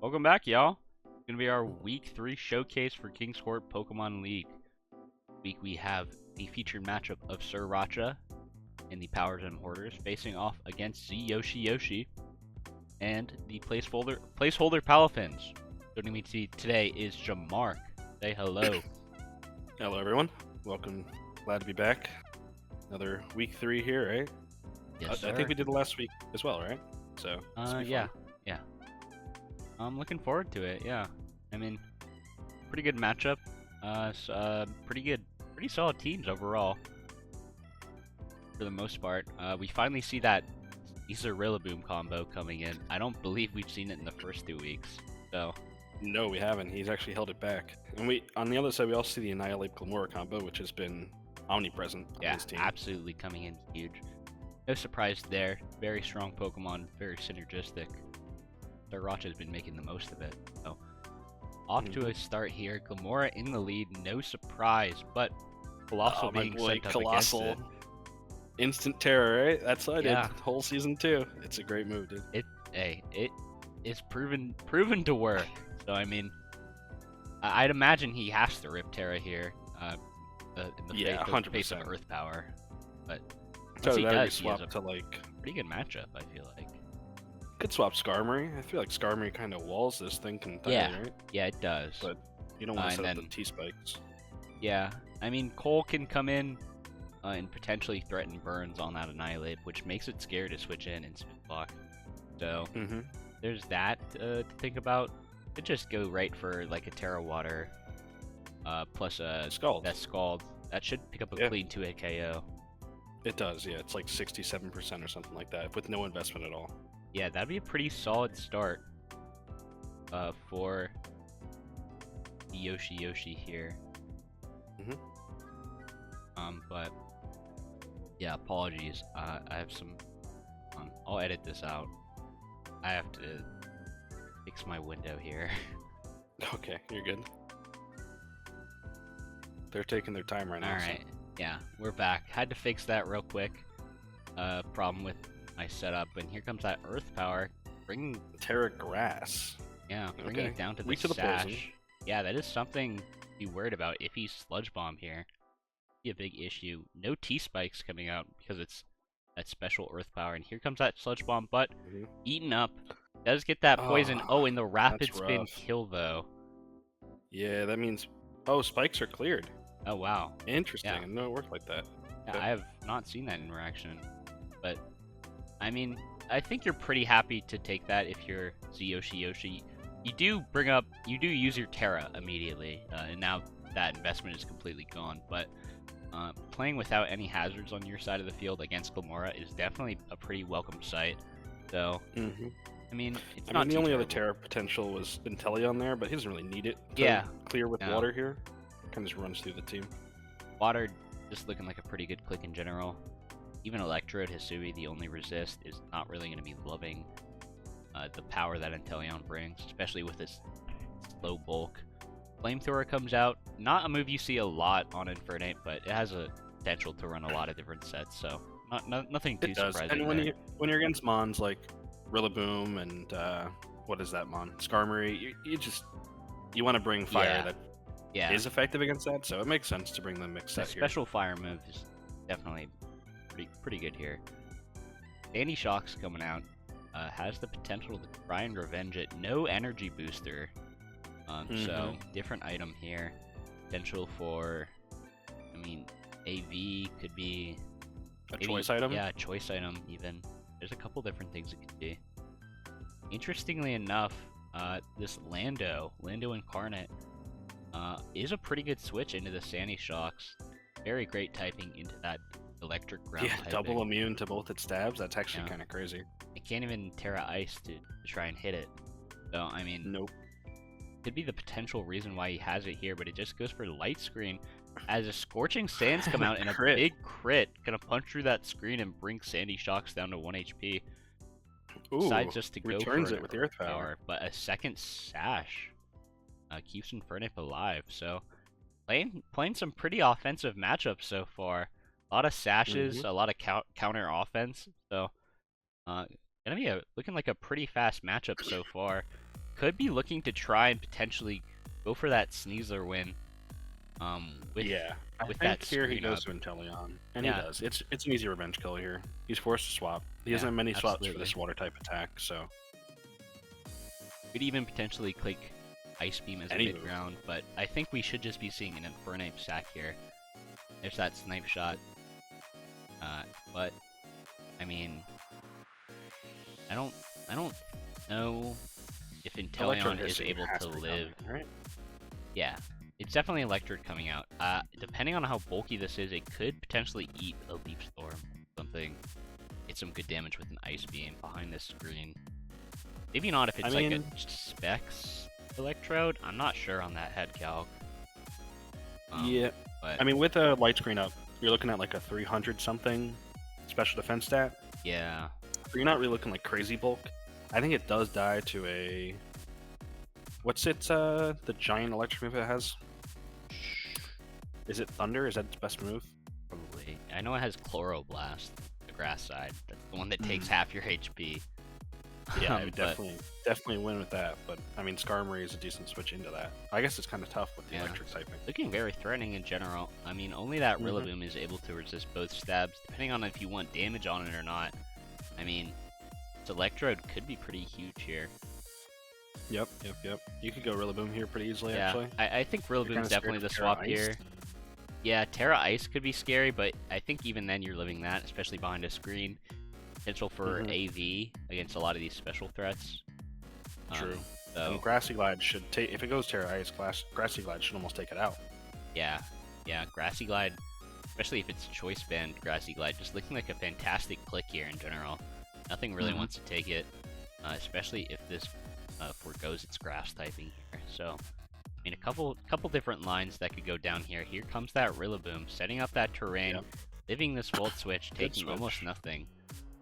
Welcome back, y'all. It's gonna be our week 3 showcase for King's Court Pokemon League. This week we have the featured matchup of SirRatcha and the Power Gem Hoarders facing off against the Yoshi and the Placeholder Palafins. Joining me today is Jamaarkques. Say hello. Hello, everyone. Welcome. Glad to be back. Another week 3 here, right? Yes, sir. I think we did the last week as well, right? So yeah. I'm looking forward to it. Yeah, I mean, pretty good matchup. Pretty solid teams overall. For the most part, we finally see that Sneasler Rillaboom combo coming in. I don't believe we've seen it in the first 2 weeks. So no, we haven't. He's actually held it back. And on the other side, we also see the Annihilate Glamora combo, which has been omnipresent on his team. Absolutely coming in huge. No surprise there. Very strong Pokemon, very synergistic. SirRatcha has been making the most of it. So off to a start here. Glamora in the lead, no surprise, but Colossal being sent up against it. Instant terror, right? That's what I did whole season 2. It's a great move, dude. It is proven to work. So I mean, I'd imagine he has to rip Terra here. In the face of Earth Power, but once he does, he has a pretty good matchup. I feel like could swap Skarmory. I feel like Skarmory kind of walls this thing entirely, right? Yeah, it does. But you don't want to set up the T-spikes. Yeah, I mean Cole can come in and potentially threaten burns on that Annihilate, which makes it scary to switch in and spin block. So there's that to think about. Could just go right for like a Terra Water plus a Scald. That Scald. That should pick up a clean 2-hit KO. It does, yeah. It's like 67% or something like that with no investment at all. Yeah, that'd be a pretty solid start for the Yoshi here. But yeah, apologies. I have some. I'll edit this out. I have to fix my window here. Okay, you're good. They're taking their time right now. Alright, yeah, we're back. Had to fix that real quick. Problem with my setup, and here comes that Earth Power, bringing Terra Grass. Yeah, bringing it down to the Sash. Yeah, that is something to be worried about if he's Sludge Bomb here. Be a big issue. No T-spikes coming out because it's that special Earth Power, and here comes that Sludge Bomb, but eaten up. Does get that poison. Oh, in the Rapid Spin kill though. Yeah, that means spikes are cleared. Oh wow. Interesting. I didn't know it worked like that. Yeah, I have not seen that interaction. But I mean, I think you're pretty happy to take that if you're Yoshi. You do use your Terra immediately, and now that investment is completely gone. But playing without any hazards on your side of the field against Glamora is definitely a pretty welcome sight. So I mean, the only other Terra potential was Inteleon there, but he doesn't really need it to clear with water here. Kind of just runs through the team. Water just looking like a pretty good click in general. Even Electrode Hisui, the only resist, is not really going to be loving the power that Inteleon brings, especially with its slow bulk. Flamethrower comes out. Not a move you see a lot on Infernape, but it has a potential to run a lot of different sets, so nothing too surprising. And when you're against Mons like Rillaboom and what is that Mon? Skarmory, you want to bring fire that is effective against that, so it makes sense to bring the mixed set here. Special fire move is definitely pretty good here. Sandy Shock's coming out. Has the potential to try and revenge it. No energy booster. So different item here. Potential for, I mean, AV could be a choice item. Yeah, a choice item even. There's a couple different things it could be. Interestingly enough, this Lando Incarnate, is a pretty good switch into the Sandy Shocks. Very great typing into that electric ground typing. Double immune to both its stabs. That's actually kind of crazy. It can't even Terra Ice to try and hit it. So, I mean, could be the potential reason why he has it here, but it just goes for Light Screen. As a Scorching Sands come out and a big crit, gonna punch through that screen and bring Sandy Shocks down to 1 HP. Decides just to go for it with the Earth Power, but a second Sash keeps Infernape alive. So playing some pretty offensive matchups so far. A lot of sashes, a lot of counter offense. So gonna be looking like a pretty fast matchup so far. could be looking to try and potentially go for that Sneasler win. With with that here he goes up. to Inteleon, and he does. It's an easy revenge kill here. He's forced to swap. He doesn't have many swaps for this water type attack, so could even potentially click Ice Beam as a mid round, but I think we should just be seeing an Infernape sack here. There's that snipe shot. But I mean, I don't know if Inteleon is able to live. Right? Yeah, it's definitely Electrode coming out. Depending on how bulky this is, it could potentially eat a Leaf Storm, something. Get some good damage with an Ice Beam behind this screen. Maybe not if it's like a Specs Electrode. I'm not sure on that head calc. But I mean, with a light screen up, you're looking at like a 300 something special defense stat. Yeah. So you're not really looking like crazy bulk. I think it does die to a... What's its, the giant electric move it has? Is it Thunder? Is that its best move? Probably. I know it has Chloroblast, the grass side. That's the one that takes half your HP. Yeah, I would definitely win with that, but I mean, Skarmory is a decent switch into that. I guess it's kind of tough with the electric typing. Looking very threatening in general. I mean, only that Rillaboom is able to resist both stabs, depending on if you want damage on it or not. I mean, its Electrode could be pretty huge here. Yep. You could go Rillaboom here pretty easily, actually. I think Rillaboom is definitely the swap here. Yeah, Terra Ice could be scary, but I think even then you're living that, especially behind a screen. Potential for AV against a lot of these special threats. True. And Grassy Glide should take, if it goes Terra Ice, Grassy Glide should almost take it out. Yeah, Grassy Glide, especially if it's Choice Band Grassy Glide, just looking like a fantastic click here in general. Nothing really wants to take it, especially if this forgoes its grass typing here. So, I mean, a couple different lines that could go down here. Here comes that Rillaboom, setting up that terrain, living this Volt Switch, taking almost nothing.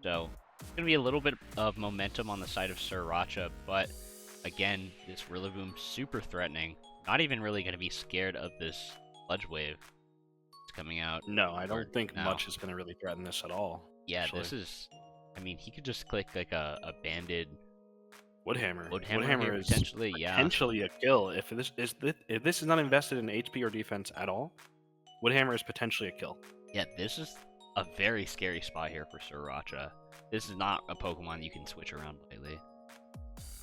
So, it's going to be a little bit of momentum on the side of SirRatcha, but again, this Rillaboom super threatening. Not even really going to be scared of this Sludge Wave that's coming out. No, I don't think much is going to really threaten this at all. Yeah, this is... I mean, he could just click like a banded... Woodhammer. Woodhammer is potentially a kill. If this is not invested in HP or defense at all, Woodhammer is potentially a kill. Yeah, this is a very scary spot here for SirRatcha. This is not a Pokemon you can switch around lightly.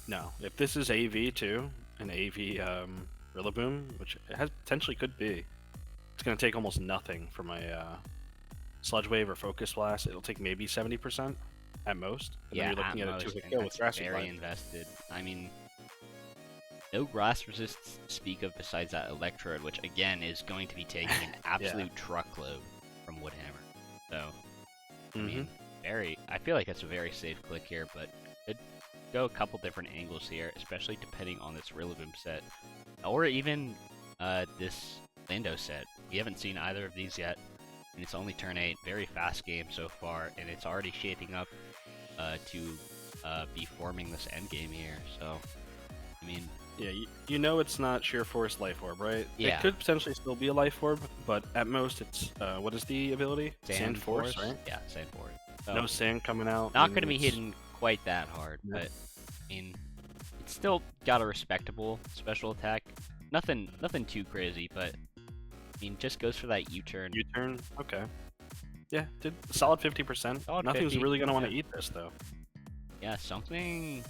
No, if this is AV too, an AV Rillaboom, which it has potentially could be, it's going to take almost nothing for my Sludge Wave or Focus Blast. It'll take maybe 70% at most. And then you're looking at a 2-hit kill with Grassy Glide. Very invested. I mean, no grass resists to speak of besides that Electrode, which again is going to be taking an absolute truckload from Woodhammer. So, I mean, I feel like that's a very safe click here, but could go a couple different angles here, especially depending on this Rillaboom set, or even this Lando set. We haven't seen either of these yet, and it's only turn 8. Very fast game so far, and it's already shaping up to be forming this end game here. So, I mean, yeah, you know it's not Sheer Force Life Orb, right? Yeah. It could potentially still be a Life Orb, but at most it's what is the ability? Sand Force, right? Yeah, Sand Force. So, no sand coming out. Not going to be hitting quite that hard, but I mean, it's still got a respectable special attack. Nothing too crazy, but I mean, just goes for that U-turn. U-turn, okay. Yeah, did a solid 50%. Nothing's really going to want to eat this though. Yeah, something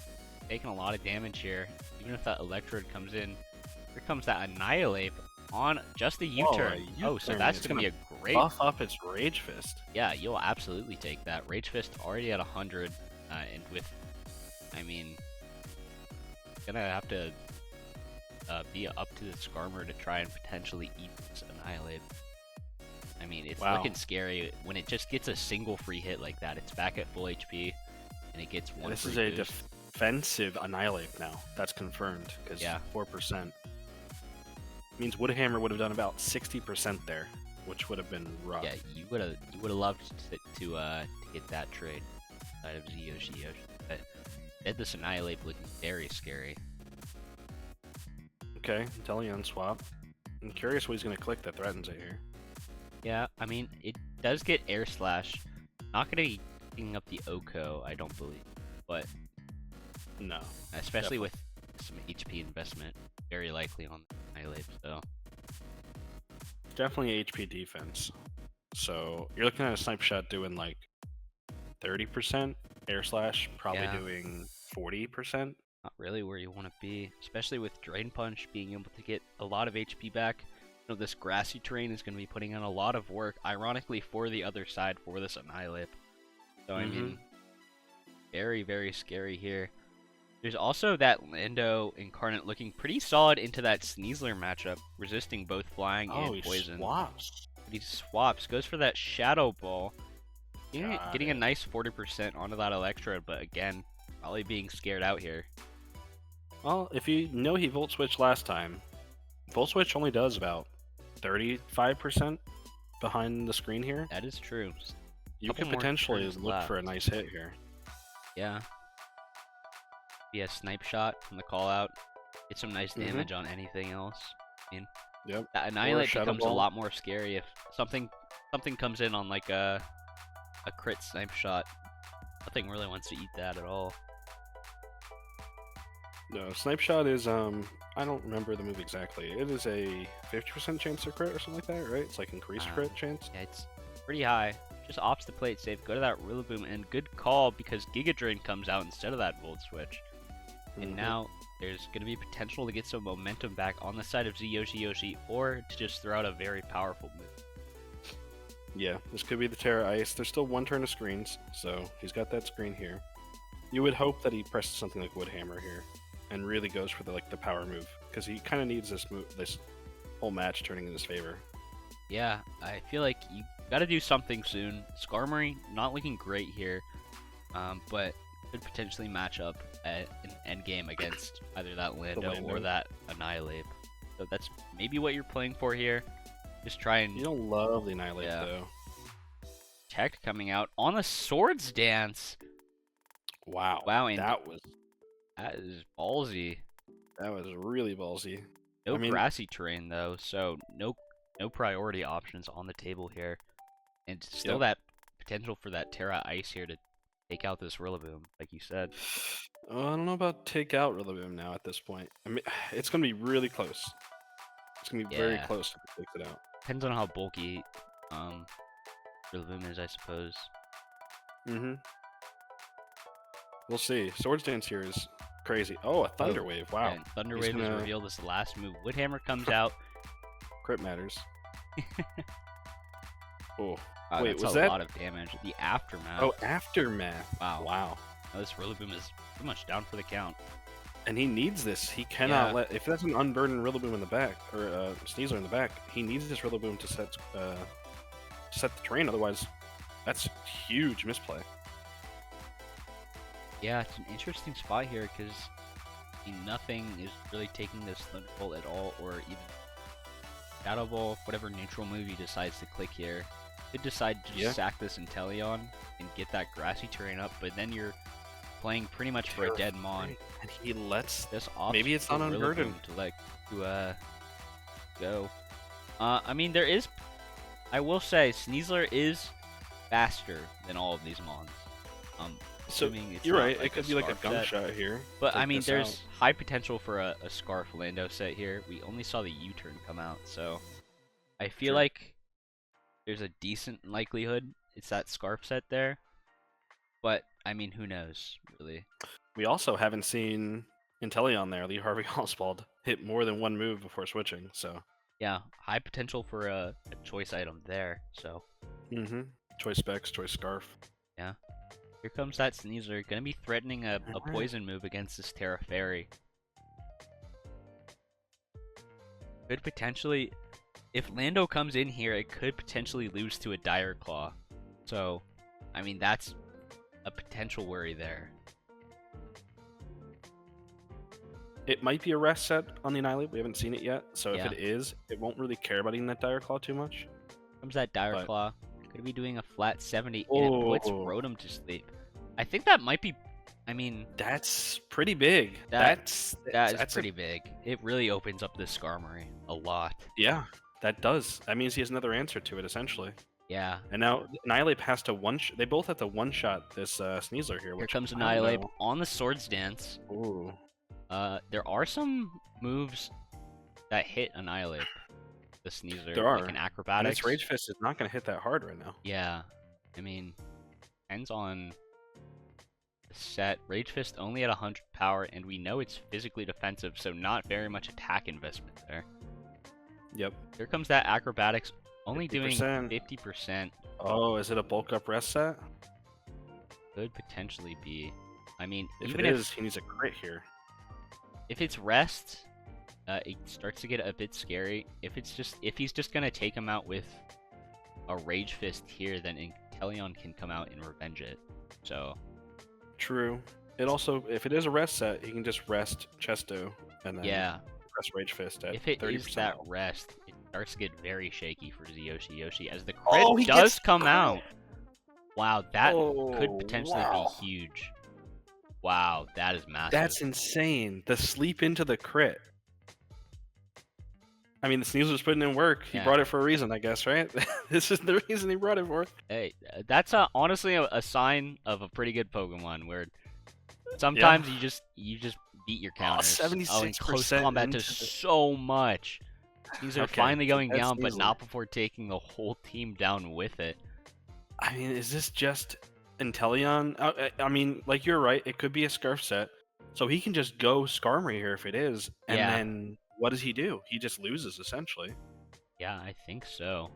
taking a lot of damage here. Even if that Electrode comes in, here comes that Annihilate on just a U-turn. So that's going to be a great buff up its Rage Fist. Yeah, you'll absolutely take that. Rage Fist already at 100, and with, I mean, gonna have to be up to the Skarmory to try and potentially eat this Annihilate. I mean, it's looking scary when it just gets a single free hit like that. It's back at full HP, and it gets one. This is a defensive Annihilate now. That's confirmed because 4% means Woodhammer would have done about 60% there, which would have been rough. Yeah, you would have loved to get that trade out of Yoshi, but had this Annihilate looking very scary. Okay, Inteleon swap. I'm curious what he's going to click that threatens it here. Yeah, I mean, it does get Air Slash. Not going to be picking up the Oko, I don't believe. But, no. Especially with some HP investment, very likely on the Annihilate. So Definitely HP defense. So you're looking at a snipe shot doing like 30%, air slash probably Yeah. doing 40%. not really where you want to be, especially with Drain Punch being able to get a lot of HP back. You know, this grassy terrain is going to be putting in a lot of work, ironically, for the other side for this Annihilate. So, I mean, very, very scary here. There's also that Lando Incarnate looking pretty solid into that Sneasler matchup, resisting both flying and poison. Swaps. But he swaps, goes for that Shadow Ball, getting a nice 40% onto that Electrode, but again, probably being scared out here. Well, if you know he Volt Switched last time, Volt Switch only does about 35% behind the screen here. That is true. You could potentially look for a nice hit here. Yeah. Be a snipe shot from the call out. Get some nice damage on anything else. I mean, that Annihilate becomes a lot more scary if something comes in on like a crit snipe shot. Nothing really wants to eat that at all. No, snipe shot is I don't remember the move exactly. It is a 50% chance to crit or something like that, right? It's like increased crit chance. Yeah, it's pretty high. Just opts the plate safe, go to that Rillaboom, and good call because Giga Drain comes out instead of that Volt Switch. And now there's going to be potential to get some momentum back on the side of Yoshi, or to just throw out a very powerful move. Yeah, this could be the Terra Ice. There's still one turn of screens, so he's got that screen here. You would hope that he presses something like Wood Hammer here, and really goes for the power move, because he kind of needs this whole match turning in his favor. Yeah, I feel like you got to do something soon. Skarmory not looking great here, but could potentially match up at an end game against either that Lando or that Annihilate. So that's maybe what you're playing for here. Just try and... You don't love the Annihilate, though. Tech coming out on the Swords Dance. Wow. And that is ballsy. That was really ballsy. No grassy terrain, though, so no priority options on the table here. And still that potential for that Terra Ice here to take out this Rillaboom, like you said. I don't know about take out Rillaboom now at this point. I mean, it's going to be really close. It's going to be very close if it takes it out. Depends on how bulky Rillaboom is, I suppose. We'll see. Swords Dance here is crazy. Oh, a Thunder Wave. Wow. And Thunder Wave is revealed as the last move. Wood Hammer comes out. Crit matters. Oh. Wow, wait, that's a lot of damage. The Aftermath. Oh, Aftermath. Wow. Now this Rillaboom is pretty much down for the count. And he needs this. He cannot let... If that's an unburdened Rillaboom in the back, or Sneasler in the back, he needs this Rillaboom to set the terrain. Otherwise, that's huge misplay. Yeah, it's an interesting spot here because nothing is really taking this Thunderbolt at all, or even Shadow Ball, whatever neutral move he decides to click here. Could decide to just sack this Inteleon and get that grassy terrain up, but then you're playing pretty much for a dead Mon. And he lets this off. Maybe it's not unburdened to go. I mean, there is. I will say, Sneasler is faster than all of these Mons. So you're right. It could be like a gunk shot here. But I mean, there's high potential for a Scarf Lando set here. We only saw the U-turn come out, so I feel like there's a decent likelihood it's that Scarf set there. But I mean, who knows, really? We also haven't seen Inteleon there. Lee Harvey Oswald hit more than one move before switching, so yeah, high potential for a choice item there. So choice specs, choice Scarf. Yeah. Here comes that Sneasler, gonna be threatening a poison move against this Terra Fairy. Could potentially, if Lando comes in here, it could potentially lose to a Dire Claw. So, I mean, that's a potential worry there. It might be a rest set on the Annihilate. We haven't seen it yet, so if it is, it won't really care about eating that Dire Claw too much. Comes that Dire Claw. Could be doing a flat 70 and it puts Rotom to sleep. I think that might be, I mean... That's pretty big. That's pretty big. It really opens up this Skarmory a lot. Yeah, that does. That means he has another answer to it, essentially. Yeah. And now Annihilate has to they both have to one-shot this Sneasler here. Here comes Annihilate on the Swords Dance. Ooh. There are some moves that hit Annihilate. The Sneasler, There are. like an And acrobatics. its Rage Fist is not going to hit that hard right now. Yeah, I mean, depends on the set. Rage Fist only at 100 power, and we know it's physically defensive, so not very much attack investment there. Yep. Here comes that acrobatics, only 50%. doing 50%. Oh, is it a bulk up rest set? Could potentially be. I mean, If even it is, he needs a crit here. if it's rest, it starts to get a bit scary. If he's just gonna take him out with a Rage Fist here, then Inteleon can come out and revenge it. So True. It also, if it is a rest set, he can just rest Chesto and then yeah, rest Rage Fist at if it 30% is that health. rest, it starts to get very shaky for Yoshi as the crit Oh, he does gets come crit! out. Wow, that Oh, could potentially wow. be huge. Wow, that is massive. That's insane. The sleep into the crit. I mean, the Sneasler's putting in work. He Yeah. brought it for a reason, I guess, right? This is the reason he brought it for. Hey, that's honestly a sign of a pretty good Pokemon where sometimes you just beat your counters. 76% and close combat into does the- so much. These are Okay, finally so going that's down, but Sneasler. not before taking the whole team down with it. I mean, is this just Inteleon? I mean, like, you're right. It could be a Scarf set. So he can just go Skarmory here if it is. And Yeah. then what does he do? He just loses, essentially. Yeah, I think so.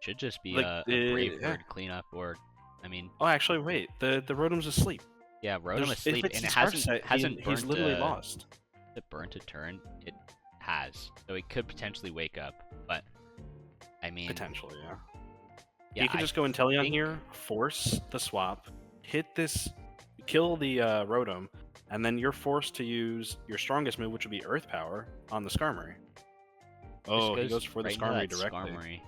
Should just be Like, a Brave yeah. Bird cleanup, or I mean, Oh, actually, wait. The Rotom's asleep. yeah, Rotom There's- asleep, if it's and a it Scarf hasn't set, hasn't he's burnt literally a, lost. it burnt a turn. It has, so it could potentially wake up. But I mean, Potentially, yeah. yeah, He could I just go Inteleon think- here, force the swap, hit this, kill the Rotom, and then you're forced to use your strongest move, which would be Earth Power, on the Skarmory. Oh, he goes for the right into Skarmory that directly. Skarmory.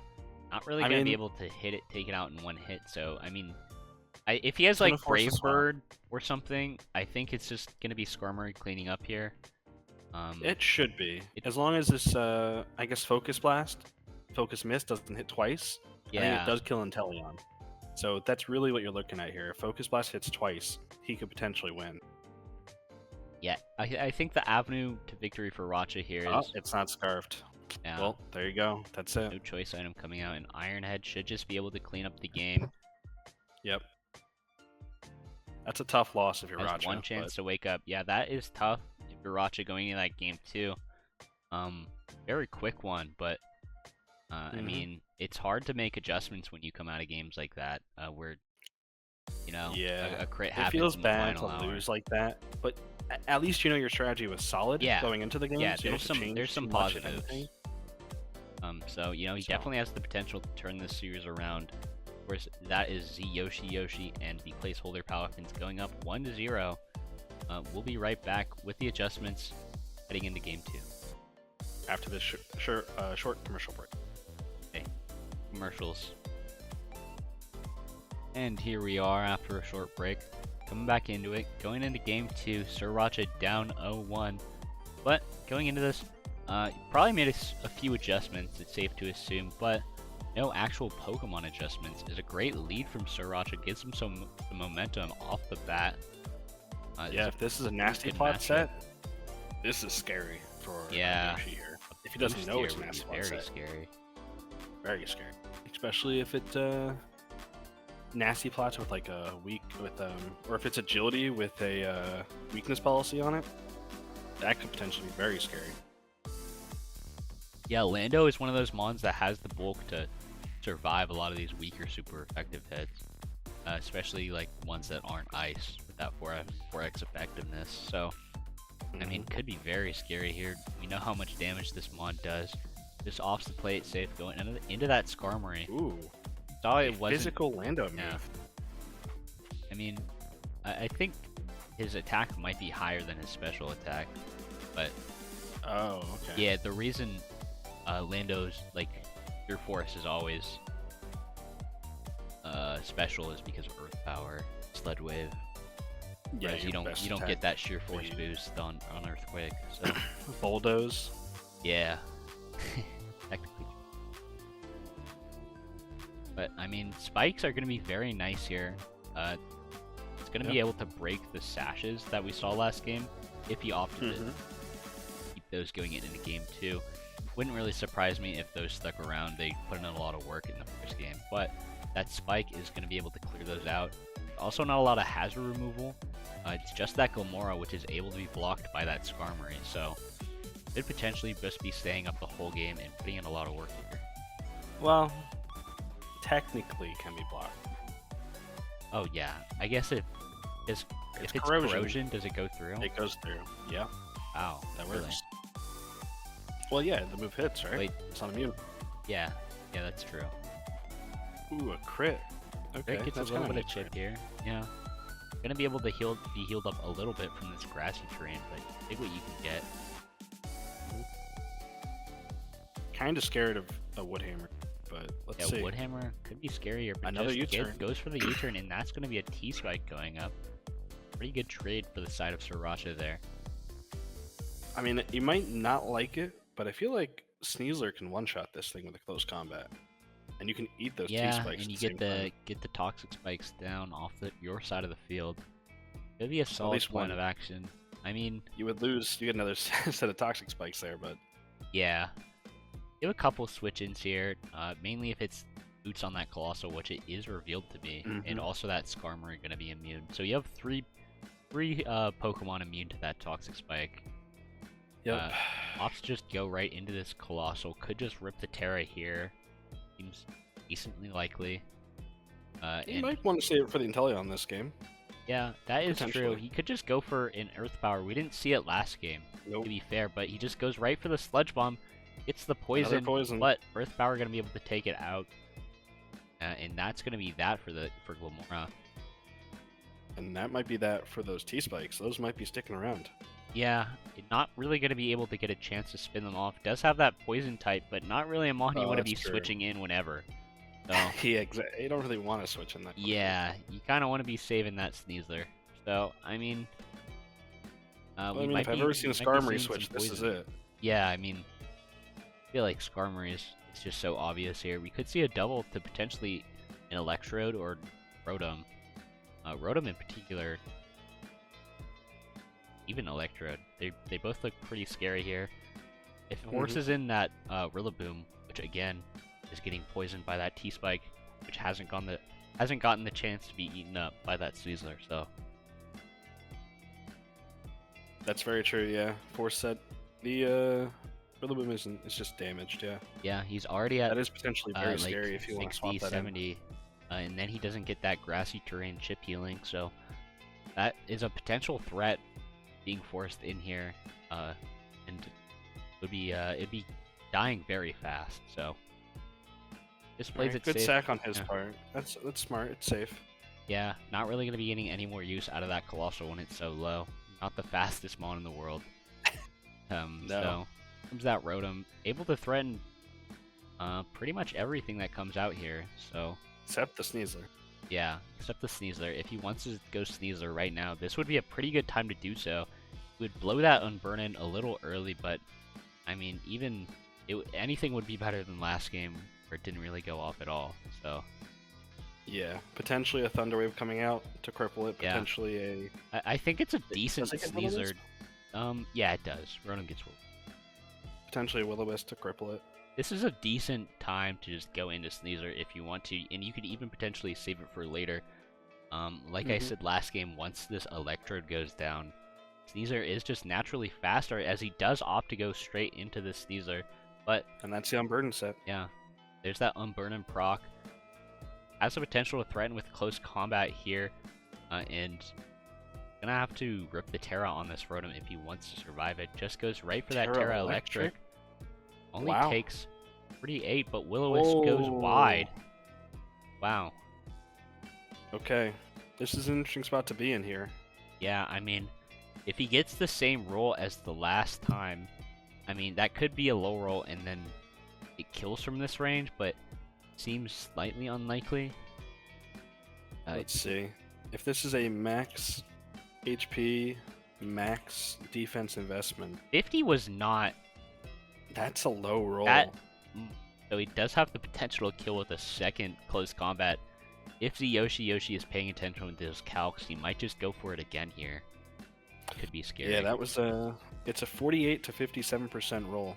Not really I gonna be mean- able to take it out in one hit. So I mean, if he has gonna like force the Brave swap. Bird or something, I think it's just gonna be Skarmory cleaning up here. It should be. It- As long as this, I guess, Focus Blast, Focus Mist doesn't hit twice, I think Yeah, it does kill Inteleon. So that's really what you're looking at here. If Focus Blast hits twice, he could potentially win. yeah. I think the avenue to victory for Ratcha here Oh, is it's not Scarfed. yeah, Well, there you go. That's it. no choice item coming out, and Ironhead should just be able to clean up the game. Yep. That's a tough loss if you're Has Ratcha. one chance to wake up. Yeah, that is tough if you're Ratcha going into that game too. Very quick one, but I Mhm. mean, it's hard to make adjustments when you come out of games like that, where you know Yeah. a crit It happens feels in the bad to final hour. lose like that, but at least you know your strategy was solid Yeah. going into the game. Yeah, so you don't there's have to some- change there's some too much, if positives. anything. So you know he So- definitely has the potential to turn this series around. Of course, that is Z Yoshi and the Placeholder Palafins going up 1-0. We'll be right back with the adjustments heading into game 2. After this short commercial break. Commercials. And here we are after a short break. Coming back into it. Going into game 2, SirRatcha down 0-1. But going into this, probably made a few adjustments, it's safe to assume, but no actual Pokemon adjustments. Is a great lead from SirRatcha, gives him some momentum off the bat. Yeah, if this is a nasty good plot matchup. set, this is scary for Yeah. Yoshi here. If he doesn't Boost know here it's a would be nasty plot very set, scary. very scary. Especially if it nasty plots with like a weak or if it's agility with a weakness policy on it, that could potentially be very scary. Yeah, Lando is one of those mons that has the bulk to survive a lot of these weaker super effective hits, especially like ones that aren't ice with that 4x effectiveness. So, I mean, could be very scary here. We know how much damage this mon does. Just offs the play it safe, going into that Skarmory. Ooh, Saw a it wasn't. physical Lando move. Yeah. I mean, I think his attack might be higher than his special attack, but Oh, okay. yeah, the reason Lando's like your force is always special is because of Earth Power, Sled Wave. Whereas you your don't best get attack. that sheer force speed. boost on Earthquake. So Bulldoze. yeah, technically. But I mean, spikes are going to be very nice here. It's going to be Yep. able to break the sashes that we saw last game. if he opted to keep those going into game 2. Wouldn't really surprise me if those stuck around. They put in a lot of work in the first game, but that spike is going to be able to clear those out. Also, not a lot of hazard removal. It's just that Glamora, which is able to be blocked by that Skarmory, so could potentially just be staying up the whole game and putting in a lot of work here. Well, technically can be blocked. Oh yeah, I guess if it's corrosion, does it go through? It goes through. Yeah. Wow, that really? works. Well, yeah, the move hits, right? Wait. It's not immune. Yeah, that's true. Ooh, a crit. Okay, Crit gets a little bit of chip here. Yeah. Gonna be able to be healed up a little bit from this grassy terrain, but take what you can get. Kind of scared of a Woodhammer, but let's see. Yeah, Woodhammer could be scarier, but another U-turn. Goes for the U-turn, and that's gonna be a T-spike going up. Pretty good trade for the side of SirRatcha there. I mean, you might not like it, but I feel like Sneasler can one-shot this thing with a close combat, and you can eat those T-spikes. And you get the toxic spikes down off your side of the field. It'd be a solid point of action. I mean, you would lose. You get another set of toxic spikes there, but yeah, you have a couple switch-ins here. Mainly if it's boots on that Colossal, which it is revealed to be, and also that Skarmory gonna be immune. So you have three Pokemon immune to that toxic spike. Yep. Opts just go right into this Colossal. Could just rip the Terra here. Seems decently likely. You might want to save it for the Inteleon this game. Yeah, that is true. He could just go for an Earth Power. We didn't see it last game, to be fair, but he just goes right for the Sludge Bomb. It's the poison, but Earth Power gonna be able to take it out, and that's gonna be that for Glamora. And that might be that for those T-spikes. Those might be sticking around. Yeah, not really going to be able to get a chance to spin them off. Does have that poison type, but not really a mon you want to be switching in whenever. So, yeah, exactly. You don't really want to switch in that. Yeah, you kind of want to be saving that Sneasler. So, I mean... if I've ever seen a Skarmory switch, this is it. Yeah, I mean... I feel like Skarmory is just so obvious here. We could see a double to potentially an Electrode or Rotom. Rotom in particular... Even Electrode. They both look pretty scary here. If Horse is in that Rillaboom, which again is getting poisoned by that T-spike, which hasn't gotten the chance to be eaten up by that Sneasler, so that's very true. Yeah, Force set the Rillaboom is just damaged. Yeah. Yeah, he's already at that is potentially very scary if you want to swap that 70, and then he doesn't get that grassy terrain chip healing, so that is a potential threat being forced in here, and it'd be dying very fast. So just plays it good safe. sack on his part. That's smart. It's safe. Yeah, not really gonna be getting any more use out of that Colossal when it's so low. Not the fastest mon in the world. No. So comes that Rotom, able to threaten pretty much everything that comes out here. So except the Sneasler. Yeah, except the Sneasler. If he wants to go Sneasler right now, this would be a pretty good time to do so. He would blow that Unburden a little early, but I mean, anything would be better than last game where it didn't really go off at all. So yeah, potentially a Thunder Wave coming out to cripple it. Potentially I think it's a decent Sneasler. Yeah, it does. Rotom gets potentially a Will-O-Wisp to cripple it. This is a decent time to just go into Sneasler if you want to, and you could even potentially save it for later. Like I said last game, once this Electrode goes down, Sneasler is just naturally faster, as he does opt to go straight into the Sneasler. And that's the Unburden set. Yeah, there's that Unburden proc. Has the potential to threaten with close combat here, and gonna have to rip the Terra on this Rotom if he wants to survive it. Just goes right for that Terra Electric. Only takes 38, but Will-O-Wisp goes wide. Wow. Okay. This is an interesting spot to be in here. Yeah, I mean, if he gets the same roll as the last time, I mean, that could be a low roll and then it kills from this range, but seems slightly unlikely. Let's see. If this is a max HP, max defense investment. 50 was not... That's a low roll. So he does have the potential to kill with a second close combat. If the Yoshi is paying attention with his calcs, he might just go for it again here. could be scary. Yeah, that was it's a 48 to 57% roll.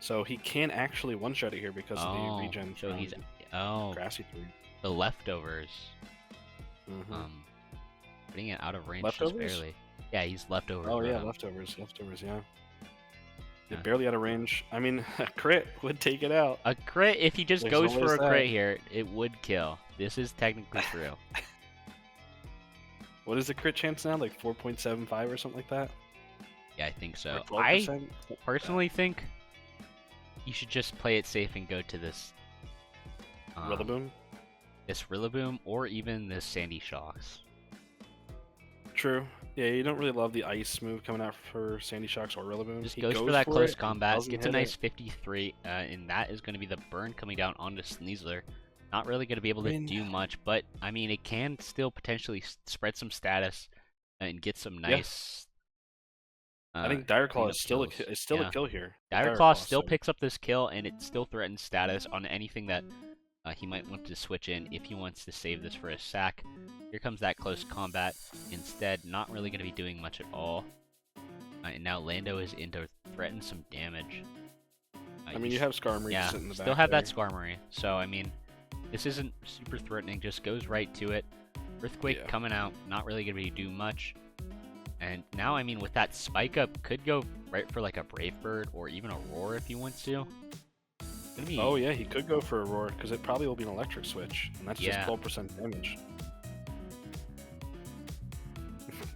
So he can actually one-shot it here because of the regen. So he's grassy tree. the leftovers. Mm-hmm. Putting it out of range Leftovers? just barely. Yeah, he's leftovers. Oh yeah, bro. leftovers, yeah. Yeah. Barely out of range. I mean, a crit would take it out. A crit, if he just There's goes for always a that. crit here, it would kill. This is technically true. What is the crit chance now? Like 4.75 or something like that? Yeah, I think so. Or I 12%? personally think you should just play it safe and go to this Rillaboom? this Rillaboom, or even this Sandy Shocks. True. Yeah, you don't really love the ice move coming out for Sandy Shocks or Rillaboom. Just He goes for that close it, combat, doesn't gets a hit nice it. 53, and that is going to be the burn coming down onto Sneasler. Not really going to be able to I mean- do much, but I mean, it can still potentially spread some status and get some nice. I think Dire Claw cleanup is still kills. a kill here. Dire Claw still so- picks up this kill, and it still threatens status on anything that he might want to switch in if he wants to save this for a sack. Here comes that close combat. Instead, not really going to be doing much at all. And now Lando is in to threaten some damage. I mean, you have Skarmory sitting in the back. Still have there. that Skarmory. So, I mean, this isn't super threatening. Just goes right to it. Earthquake coming out. Not really going to be do much. And now, I mean, with that spike up, could go right for like a Brave Bird or even a Roar if he wants to. Gonna be... Oh yeah, he could go for a Roar because it probably will be an electric switch, and that's just Yeah. 12% damage.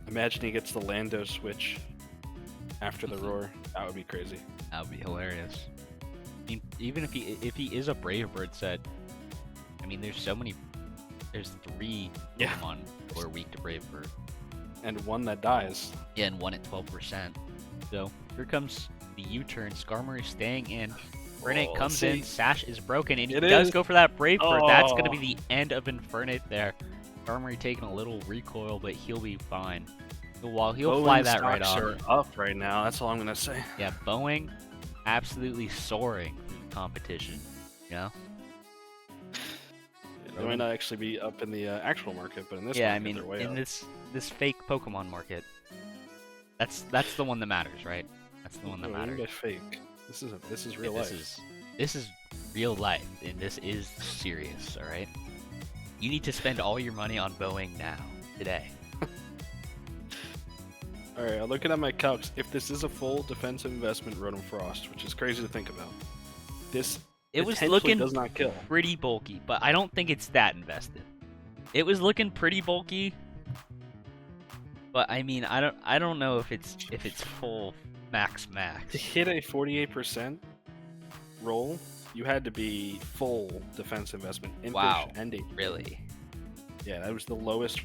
Imagine he gets the Lando switch after the Roar. That would be crazy. That would be hilarious. I mean, even if he is a Brave Bird set, I mean, there's 3 Yeah. Pokemon who are weak to Brave Bird. And one that dies. Yeah, and 1 at 12%. So here comes the U-turn. Skarmory staying in. Infernape comes in. Sash is broken, and he does go for that Brave Bird. That's going to be the end of Infernape there. Skarmory taking a little recoil, but he'll be fine. While he'll fly that right off. Are up right now. That's all I'm gonna say. Yeah, Boeing absolutely soaring through the competition. You know? They might not actually be up in the actual market, but in this Yeah, market, I mean, they're way in up. this fake Pokemon market, that's the one that matters, right? That's the one that No, what do you matters. mean by fake. This is real life. This is real life, and this is serious. All right. You need to spend all your money on Boeing now, today. All right, I'm looking at my calcs. If this is a full defensive investment, Rotom Frost, which is crazy to think about, this It was potentially looking does not kill. pretty bulky, but I don't think it's that invested. It was looking pretty bulky, but I mean, I don't know if it's full max. To hit a 48% roll, you had to be full defense investment. Wow. And HP. Really, Yeah, that was the lowest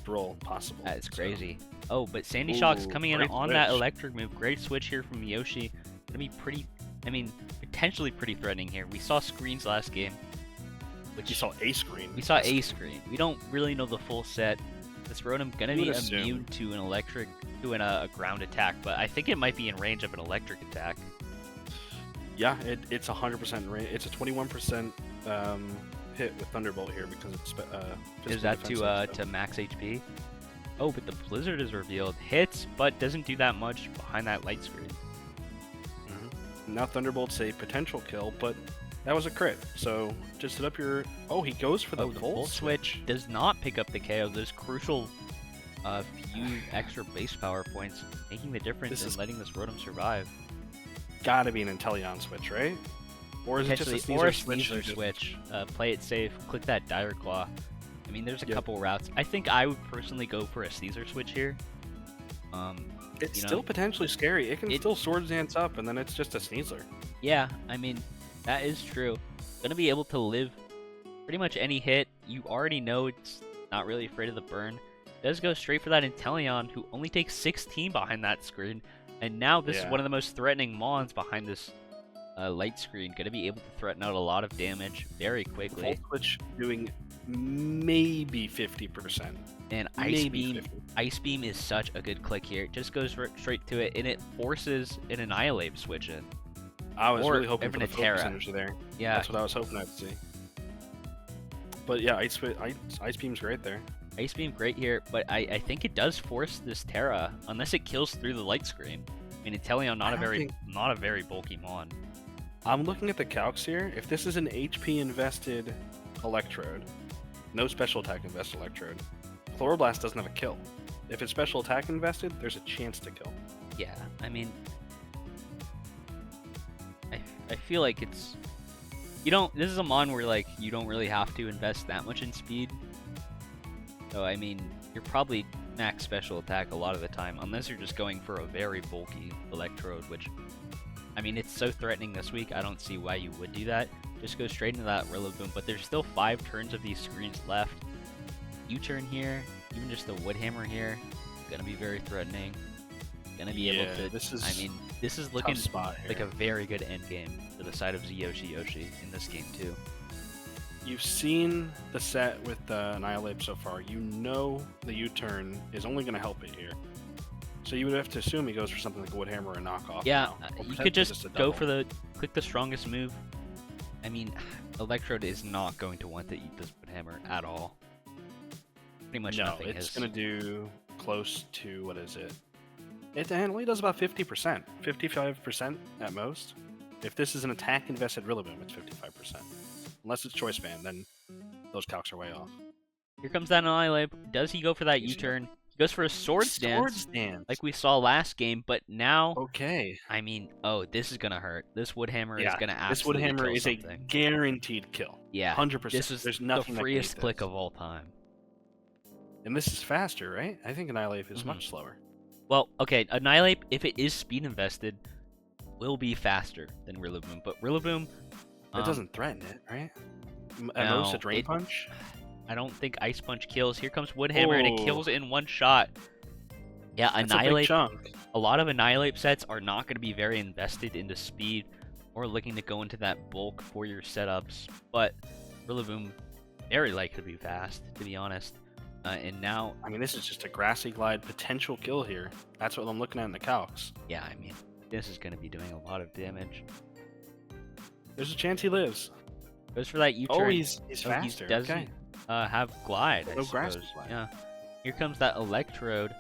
roll possible. that is so- crazy. Oh, but Sandy Shock's Ooh, coming in great on that switch. electric move. Great switch here from Yoshi. Gonna be pretty. I mean, potentially pretty threatening here. We saw screens last game, which You saw a screen. we saw a screen. We don't really know the full set. This Rotom gonna You be would assume. immune to an electric, to a ground attack, but I think it might be in range of an electric attack. Yeah, it's 100% range. It's a 21% hit with Thunderbolt here because it's Is physical that defensive, so- to max HP? Oh, but the Blizzard is revealed. Hits, but doesn't do that much behind that light screen. Now Thunderbolt's a potential kill, but that was a crit. So just hit up your. Oh, he goes for the The Volt Volt Switch does not pick up the KO. Those crucial few extra base power points, making the difference in letting this Rotom survive. Gotta be an Inteleon switch, right? Or is it just a Potentially, or a Sneasler switch? Sneasler switch. Play it safe. Click that Dire Claw. I mean, there's a Yep. couple routes. I think I would personally go for a Sneasler switch here. It's you know, still potentially scary. It can still Sword Dance up, and then it's just a Sneasler. Yeah, I mean, that is true. Gonna be able to live pretty much any hit. You already know it's not really afraid of the burn. Does go straight for that Inteleon, who only takes 16 behind that screen. And now this is one of the most threatening Mons behind this light screen. Gonna be able to threaten out a lot of damage very quickly. Volt Switch doing maybe 50%. And Maybe Ice Beam is such a good click here. It just goes straight to it, and it forces an Annihilate switch in. I was Or really hoping for even the a focus Terra. energy there. Yeah, That's what I was hoping I'd see. But yeah, Ice Beam's great there. Ice Beam great here, but I think it does force this Terra, unless it kills through the light screen. I mean, Inteleon not a very bulky mon. I'm looking at the calcs here. If this is an HP invested Electrode, no special attack invested Electrode, Chloroblast doesn't have a kill. If it's special attack invested, there's a chance to kill. Yeah, I mean, I feel like it's this is a mon where like you don't really have to invest that much in speed. So I mean, you're probably max special attack a lot of the time, unless you're just going for a very bulky Electrode, which, I mean, it's so threatening this week, I don't see why you would do that. Just go straight into that Rillaboom, but there's still 5 turns of these screens left. U-turn here, even just the Woodhammer here, gonna be very threatening. Gonna be able to, this is looking like a very good end game for the side of Yoshi in this game too. You've seen the set with Annihilate so far. You know the U-turn is only going to help it here. So you would have to assume he goes for something like a Woodhammer or a knockoff. Yeah, you could just go for click the strongest move. I mean, Electrode is not going to want to eat this Woodhammer at all. Pretty much nothing. No, it's going to do close to, what is it? It only does about 50%, 55% at most. If this is an attack invested Rillaboom, it's 55%. Unless it's Choice Band, then those calcs are way off. Here comes that Annihilate. Does he go for that U-turn? He goes for a Swords Dance, like we saw last game, but now... Okay. I mean, oh, this is going to hurt. This Woodhammer is going to absolutely kill something. This Woodhammer is a guaranteed kill. Yeah, 100%. This is There's nothing the freest click of all time. And this is faster, right? I think Annihilate is much slower. Well, okay, Annihilate, if it is speed invested, will be faster than Rillaboom, but Rillaboom... It doesn't threaten it, right? At no, most a Drain Punch? I don't think Ice Punch kills. Here comes Woodhammer, and it kills in one shot. Yeah, Annihilate. A lot of Annihilate sets are not going to be very invested into speed or looking to go into that bulk for your setups, but Rillaboom very likely to be fast, to be honest. And now... I mean, this is just a Grassy Glide potential kill here. That's what I'm looking at in the calcs. Yeah, I mean, this is going to be doing a lot of damage. There's a chance he lives. Goes for that U-turn. Oh, he's faster. He doesn't have Glide, I no suppose. Glide. Yeah. Here comes that Electrode.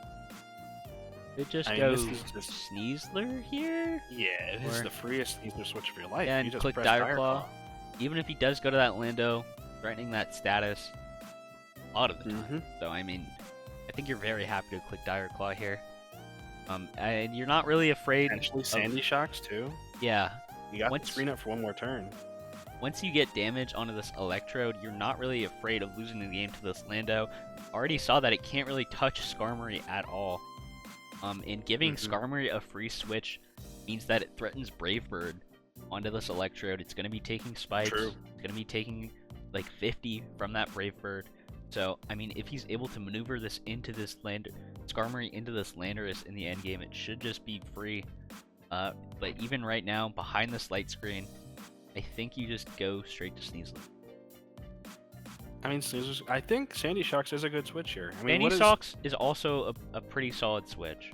It just goes Sneasler here? Yeah, this is the freest Sneasler switch of your life. Yeah, and you just click Dire Claw. Even if he does go to that Lando, threatening that status a lot of the time. So, I mean, I think you're very happy to click Dire Claw here. And you're not really afraid Potentially Sandy Shocks, too. Yeah. You got the screen up for one more turn. Once you get damage onto this Electrode, you're not really afraid of losing the game to this Lando. Already saw that it can't really touch Skarmory at all. And giving Skarmory a free switch means that it threatens Brave Bird onto this Electrode. It's going to be taking spikes. True. It's going to be taking like 50 from that Brave Bird. So, I mean, if he's able to maneuver this into this Skarmory into this Landorus in the end game, it should just be free. But even right now, behind this light screen, I think you just go straight to Sneasler. I mean, I think Sandy Shocks is a good switch here. I mean, Sandy Shocks is also a pretty solid switch.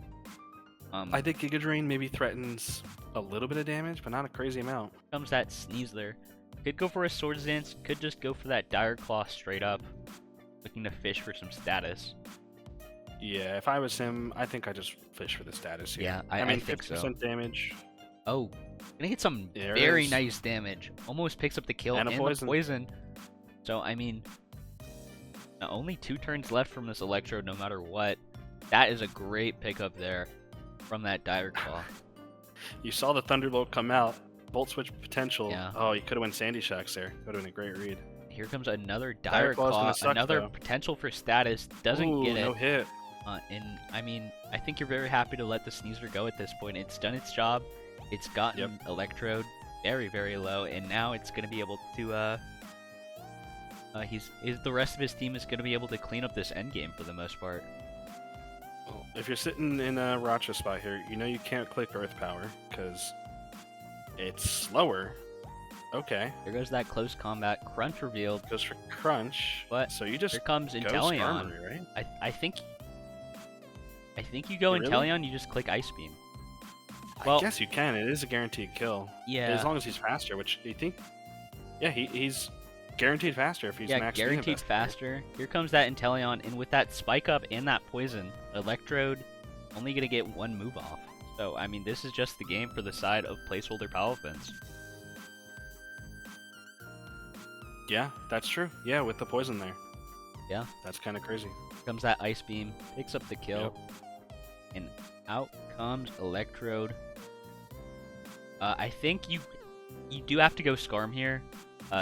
I think Giga Drain maybe threatens a little bit of damage, but not a crazy amount. Comes that Sneasler. Could go for a Swords Dance, could just go for that Dire Claw straight up, looking to fish for some status. Yeah, if I was him, I think I just fish for the status here. Yeah, I mean, think 50% so. Damage. Oh, gonna get some very nice damage. Almost picks up the kill and the poison. So, I mean, only 2 turns left from this Electrode no matter what. That is a great pickup there from that Dire Claw. You saw the Thunderbolt come out. Volt Switch potential. Yeah. Oh, you could have went Sandy Shocks there. Would have been a great read. Here comes another Dire Claw. Another potential for status. Doesn't get it. No hit. And, I mean, I think you're very happy to let the Sneasler go at this point. It's done its job. It's gotten Electrode very, very low, and now it's going to be able to, the rest of his team is going to be able to clean up this endgame for the most part. Well, if you're sitting in a SirRatcha spot here, you know you can't click Earth Power, because it's slower. Okay. There goes that close combat. Crunch revealed. Goes for Crunch. But so you just here comes Inteleon. Skarmory, right? I think you go Inteleon, you just click Ice Beam. Well, I guess you can. It is a guaranteed kill. Yeah. As long as he's faster, which you think... Yeah, he's guaranteed faster if he's Yeah, max guaranteed Investor. faster. Here comes that Inteleon, and with that spike up and that poison, Electrode only gonna get one move off. So, I mean, this is just the game for the side of Placeholder Palafins. Yeah, that's true. Yeah, with the poison there. Yeah. That's kind of crazy. Here comes that Ice Beam, picks up the kill, and out comes Electrode. I think you do have to go Scarm here,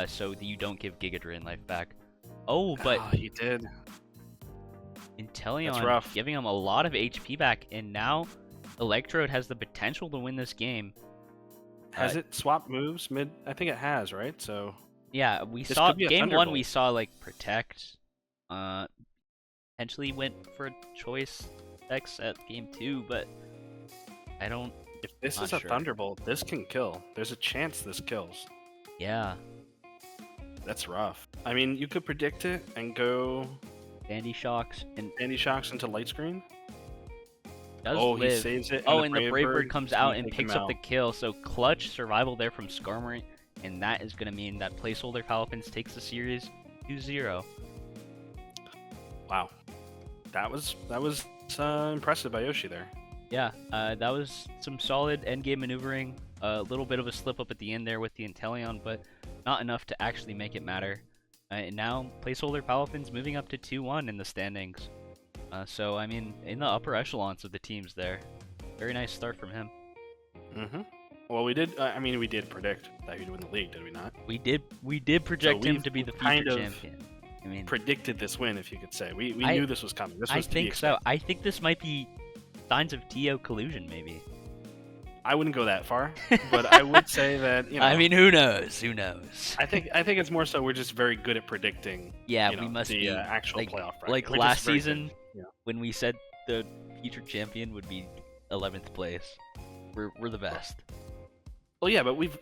so that you don't give Giga Drain life back. Oh, but he did. Inteleon That's rough. giving him a lot of HP back, and now Electrode has the potential to win this game. Has it swapped moves mid? I think it has, right? So Yeah, we This saw could be a game one. We Thunderbolt. saw like Protect. Potentially went for a choice X at game 2, but I don't. if this Not is a sure. Thunderbolt, this can kill. There's a chance this kills. Yeah, That's rough. I mean, you could predict it and go Bandy Shocks and Andy Shocks into light screen. does Oh, live. he saves it. Oh, and the Brave Bird comes is gonna out and take picks him up the out. kill. So clutch survival there from Skarmory, and that is gonna mean that Placeholder Palafins takes the series 2-0. Wow, that was impressive by Yoshi there. Yeah, that was some solid endgame maneuvering. A little bit of a slip up at the end there with the Inteleon, but not enough to actually make it matter. And now Placeholder Palafins moving up to 2-1 in the standings. So, I mean, in the upper echelons of the teams there. Very nice start from him. Mm-hmm. Well, we did. I mean, we did predict that he'd win the league, did we not? We did project him we've to be the kind future of champion. I mean, Predicted this win, if you could say. We I- knew this was coming. This I was to be think so. expected. I think this might be signs of TO collusion, maybe. I wouldn't go that far, but I would say that I mean, who knows? Who knows? I think it's more so we're just very good at predicting. Yeah, you know, we must the be actual like, playoff bracket. like We're just last very good. season Yeah. when we said the future champion would be 11th place. We're the best. Well, yeah, but we've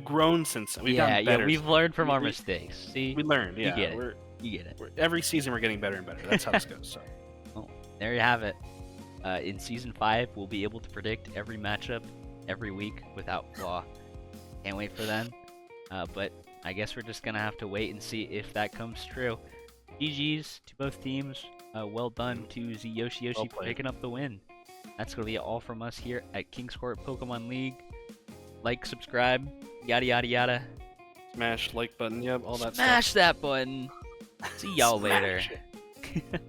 grown since then. We've gotten better. We've learned from our We- mistakes. See, we learned. You Yeah, get it. you get it. every season we're getting better and better. That's how this goes. So. There you have it. In season 5, we'll be able to predict every matchup every week without flaw. Can't wait for them. But I guess we're just gonna have to wait and see if that comes true. GG's to both teams. Well done to Z Yoshi Well for played. picking up the win. That's gonna be it all from us here at King's Court Pokemon League. Like, subscribe, yada yada yada. Smash like button. Yep, all that stuff. Smash that button. See y'all later. Smash it.